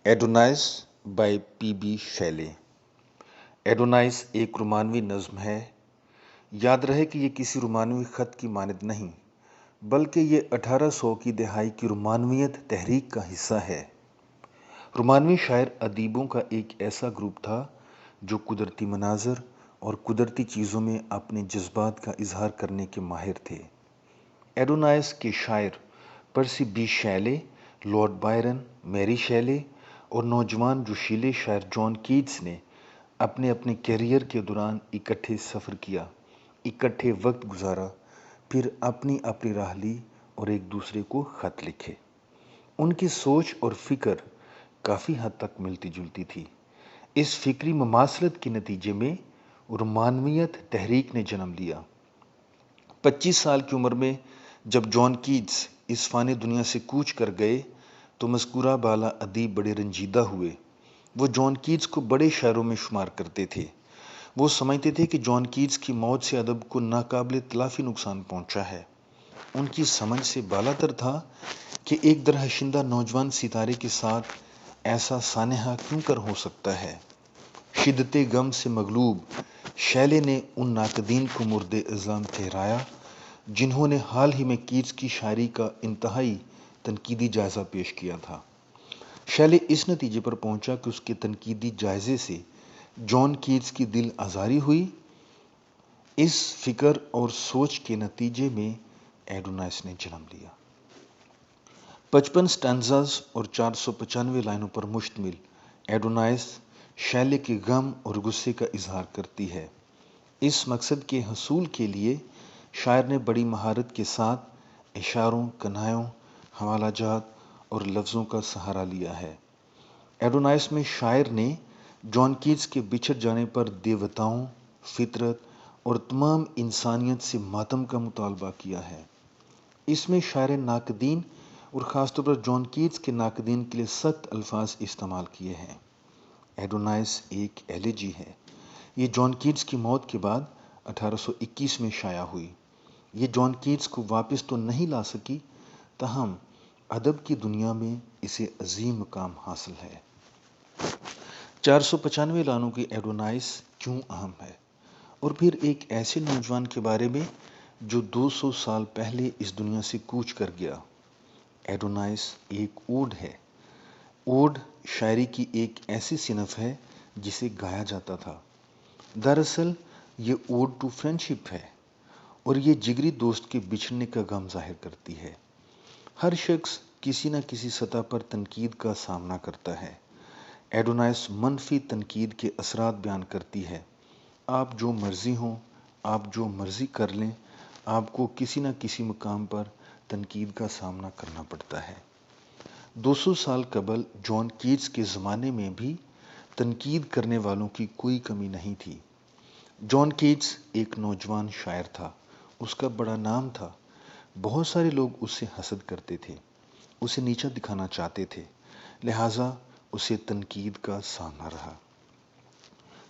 Adonais by P B. Shelley. Adonais एक रोमानवी नज़्म है। याद रहे कि ये किसी रोमानवी ख़त की मानद नहीं, बल्कि ये 1800 की दहाई की रोमानवियत तहरीक का हिस्सा है। रोमानवी शायर अदीबों का एक ऐसा ग्रुप था जो कुदरती मनाज़र और कुदरती चीज़ों में अपने जज्बात का इजहार करने के माहिर थे। एडोनाइस के शायर पर्सी B. Shelley, Lord Byron, Mary Shelley और नौजवान जोशीले शायर जॉन कीट्स ने अपने अपने कैरियर के दौरान इकट्ठे सफ़र किया, इकट्ठे वक्त गुजारा, फिर अपनी अपनी राह ली और एक दूसरे को ख़त लिखे। उनकी सोच और फिक्र काफ़ी हद तक मिलती जुलती थी। इस फिक्री ममासलत के नतीजे में रोमानवियत तहरीक ने जन्म लिया। 25 साल की उम्र में जब जॉन कीट्स इस फ़ानी दुनिया से कूच कर गए तो मज़कूरा बाला अदीब बड़े रंजीदा हुए। वो जॉन कीट्स को बड़े शायरों में शुमार करते थे। वो समझते थे कि जॉन कीट्स की मौत से अदब को नाकाबिल तलाफ़ी नुकसान पहुंचा है। उनकी समझ से बालातर था कि एक दरहशिंदा नौजवान सितारे के साथ ऐसा सानेहा क्यों कर हो सकता है। शिद्दते गम से मगलूब शैले ने उन नाकदीन को मुर्दे इल्ज़ाम ठहराया जिन्होंने हाल ही में कीट्स की शायरी का इंतहाई तनकीदी जायज़ा पेश किया था। शैले इस नतीजे पर पहुंचा कि उसके तनकीदी जायज़े से जॉन कीट्स की दिल आज़ारी हुई। इस फिक्र और सोच के नतीजे में एडोनाइस ने जन्म लिया। 55 स्टैंज़ास और 495 लाइनों पर मुश्तमिल एडोनाइस शैले के गम और गुस्से का इजहार करती है। इस मकसद के हसूल के लिए शायर ने बड़ी महारत के साथ इशारों, कनायों, हवालाजात और लफ्ज़ों का सहारा लिया है। एडोनाइस में शायर ने जॉन कीट्स के बिछड़ जाने पर देवताओं, फितरत और तमाम इंसानियत से मातम का मुतालबा किया है। इसमें शायर नाकदीन और ख़ासतौर पर जॉन कीट्स के नाकदीन के लिए सख्त अल्फाज इस्तेमाल किए हैं। एडोनाइस एक एलेजी है। ये जॉन कीट्स की मौत के बाद 1821 में शाया हुई। ये जॉन कीट्स को वापस तो नहीं ला सकी, ताहम अदब की दुनिया में इसे अजीम मुकाम हासिल है। 495 लाइनों की एडोनाइस क्यों अहम है, और फिर एक ऐसे नौजवान के बारे में जो 200 साल पहले इस दुनिया से कूच कर गया। एडोनाइस एक ओड है। ओड शायरी की एक ऐसी सिनफ है जिसे गाया जाता था। दरअसल ये ओड टू फ्रेंडशिप है और ये जिगरी दोस्त के बिछड़ने का गम जाहिर करती है। हर शख्स किसी न किसी सतह पर तनकीद का सामना करता है। एडोनाइस मनफी तनकीद के असरात बयान करती है। आप जो मर्जी हों, आप जो मर्जी कर लें, आपको किसी न किसी मुकाम पर तनकीद का सामना करना पड़ता है। 200 साल कबल जॉन कीट्स के ज़माने में भी तनकीद करने वालों की कोई कमी नहीं थी। जॉन कीट्स एक नौजवान शायर था। उसका बड़ा नाम था। बहुत सारे लोग उससे हसद करते थे, उसे नीचा दिखाना चाहते थे, लिहाजा उसे तनकीद का सामना रहा।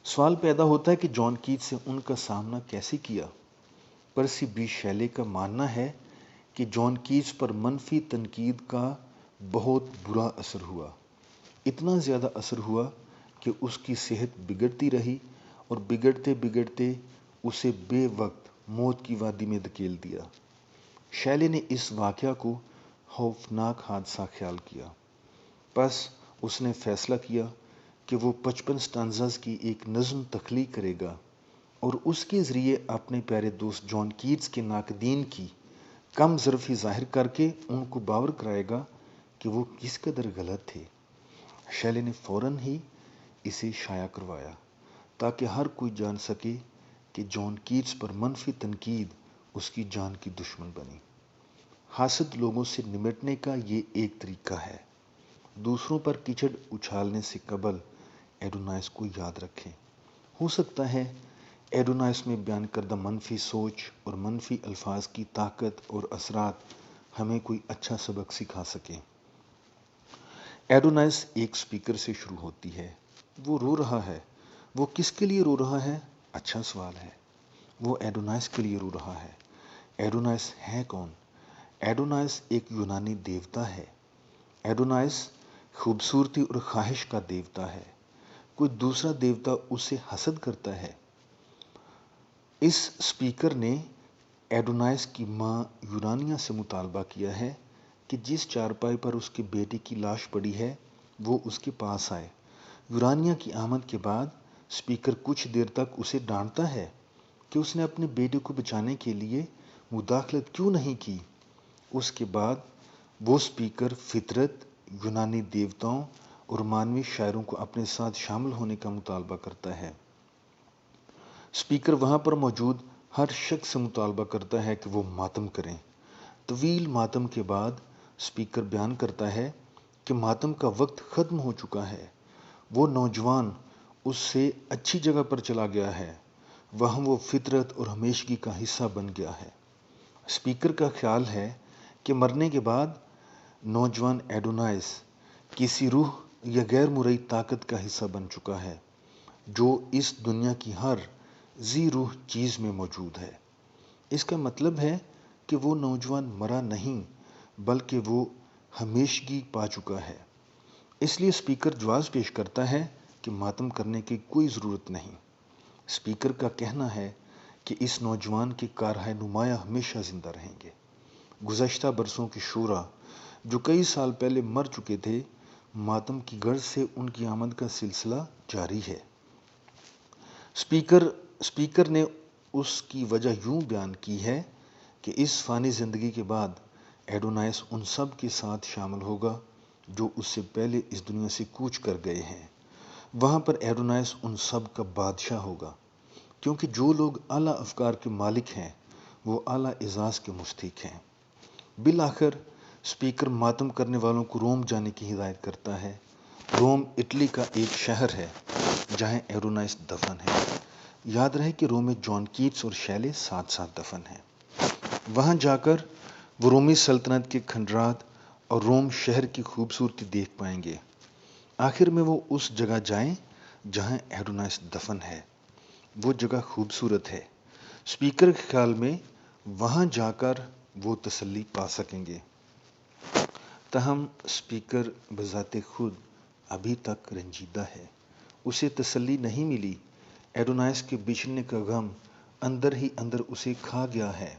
सवाल पैदा होता है कि जॉन कीट्स से उनका सामना कैसे किया। पर्सी बी. शैले का मानना है कि जॉन कीट्स पर मनफी तनकीद का बहुत बुरा असर हुआ। इतना ज़्यादा असर हुआ कि उसकी सेहत बिगड़ती रही और बिगड़ते बिगड़ते उसे बेवक्त मौत की वादी में धकेल दिया। शैले ने इस वाक़या को खौफनाक हादसा ख्याल किया। बस उसने फैसला किया कि वो 55 स्टांजास की एक नज़्म तख्लीक करेगा और उसके ज़रिए अपने प्यारे दोस्त जॉन कीट्स के नाकदीन की कम ज़रफ़ी ज़ाहिर करके उनको बावर कराएगा कि वो किस कदर गलत थे। शैले ने फ़ौरन ही इसे शाया करवाया ताकि हर कोई जान सके कि जॉन कीट्स पर मनफी तनकीद उसकी जान की दुश्मन बनी। हासद लोगों से निमटने का ये एक तरीका है। दूसरों पर कीचड़ उछालने से कबल एडोनाइस को याद रखें। हो सकता है एडोनाइस में बयान करदा मनफी सोच और मनफी अल्फाज की ताकत और असरात हमें कोई अच्छा सबक सिखा सकें। एडोनाइस एक स्पीकर से शुरू होती है। वो रो रहा है। वो किसके लिए रो रहा है? अच्छा सवाल है। वो एडोनाइस के लिए रो रहा है। एडोनाइस है कौन? एडोनाइस एक यूनानी देवता है। एडोनाइस खूबसूरती और ख्वाहिश का देवता है। कोई दूसरा देवता उसे हसद करता है। इस स्पीकर ने एडोनाइस की मां यूरानिया से मुतालबा किया है कि जिस चारपाई पर उसके बेटे की लाश पड़ी है वो उसके पास आए। यूरानिया की आमद के बाद स्पीकर कुछ देर तक उसे डांटता है कि उसने अपने बेटे को बचाने के लिए मुदाखलत क्यों नहीं की। उसके बाद वो स्पीकर फितरत, यूनानी देवताओं और मानवीय शायरों को अपने साथ शामिल होने का मुतालबा करता है। स्पीकर वहां पर मौजूद हर शख्स से मुतालबा करता है कि वो मातम करें। तवील मातम के बाद स्पीकर बयान करता है कि मातम का वक्त ख़त्म हो चुका है। वो नौजवान उससे अच्छी जगह पर चला गया है, वहाँ वो फितरत और हमेशगी का हिस्सा बन गया है। स्पीकर का ख्याल है कि मरने के बाद नौजवान एडोनाइस किसी रूह या गैर मुरई ताकत का हिस्सा बन चुका है जो इस दुनिया की हर जी रूह चीज़ में मौजूद है। इसका मतलब है कि वो नौजवान मरा नहीं बल्कि वो हमेशगी पा चुका है। इसलिए स्पीकर जवाब पेश करता है कि मातम करने की कोई ज़रूरत नहीं। स्पीकर का कहना है कि इस नौजवान के कारहाय नुमाया हमेशा ज़िंदा रहेंगे। गुज़श्ता बरसों की शूरा जो कई साल पहले मर चुके थे, मातम की गर्ज से उनकी आमद का सिलसिला जारी है। स्पीकर ने उसकी वजह यूं बयान की है कि इस फ़ानी ज़िंदगी के बाद एडोनाइस उन सब के साथ शामिल होगा जो उससे पहले इस दुनिया से कूच कर गए हैं। वहाँ पर एडोनाइस उन सब का बादशाह होगा, क्योंकि जो लोग आला अफकार के मालिक हैं वो आला एजाज़ के मुस्तहिक हैं। बिल आखिर स्पीकर मातम करने वालों को रोम जाने की हिदायत करता है। रोम इटली का एक शहर है जहाँ एडोनाइस दफन है। याद रहे कि रोम में जॉन कीट्स और शैले साथ साथ दफन हैं। वहाँ जाकर वो रोमी सल्तनत के खंडरात और रोम शहर की खूबसूरती देख पाएंगे। आखिर में वो उस जगह जाएं जहाँ एडोनाइस दफन है। वो जगह खूबसूरत है। स्पीकर के ख्याल में वहाँ जाकर वो तसल्ली पा सकेंगे। तहम स्पीकर बज़ाते खुद अभी तक रंजीदा है। उसे तसल्ली नहीं मिली। एडोनाइस के बिछड़ने का गम अंदर ही अंदर उसे खा गया है।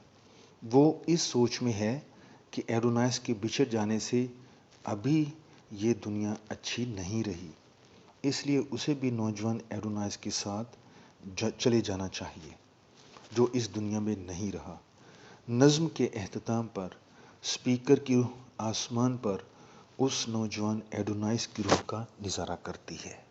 वो इस सोच में है कि एडोनाइस के बिछड़ जाने से अभी ये दुनिया अच्छी नहीं रही, इसलिए उसे भी नौजवान एडोनाइस के साथ चले जाना चाहिए जो इस दुनिया में नहीं रहा। नज़्म के एहतताम पर स्पीकर की रूह आसमान पर उस नौजवान एडोनाइस की रूह का नज़ारा करती है।